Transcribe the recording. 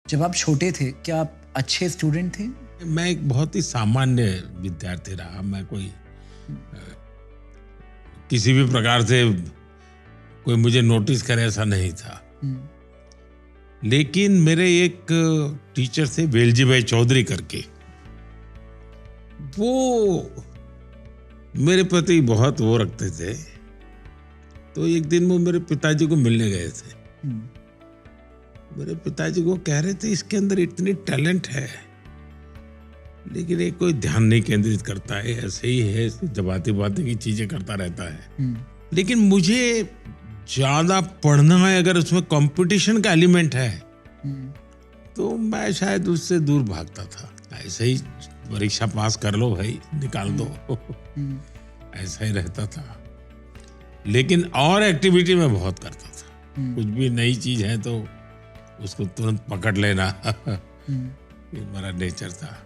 जब आप छोटे थे क्या आप अच्छे स्टूडेंट थे? मैं एक बहुत ही सामान्य विद्यार्थी रहा। मैं कोई किसी भी प्रकार से कोई मुझे नोटिस करे ऐसा नहीं था। हम्म, लेकिन मेरे एक टीचर थे वेलजी भाई चौधरी करके, वो मेरे प्रति बहुत वो रखते थे। तो एक दिन वो मेरे पिताजी को मिलने गए थे। हम्म, मेरे पिताजी को कह रहे थे इसके अंदर इतनी टैलेंट है, लेकिन ये कोई ध्यान नहीं केंद्रित करता है, ऐसे ही है, जबाती बातें की चीजें करता रहता है। हम्म, लेकिन मुझे ज्यादा पढ़ना है, अगर उसमें कंपटीशन का एलिमेंट है हम्म, तो मैं शायद उससे दूर भागता था। ऐसे ही परीक्षा पास कर लो भाई, निकाल दो, हम्म, ऐसा ही रहता था। लेकिन और एक्टिविटी में बहुत करता था। हम्म, कुछ भी नई चीज है तो उसको तुरंत पकड़ लेना, हम्म। ये मेरा नेचर था।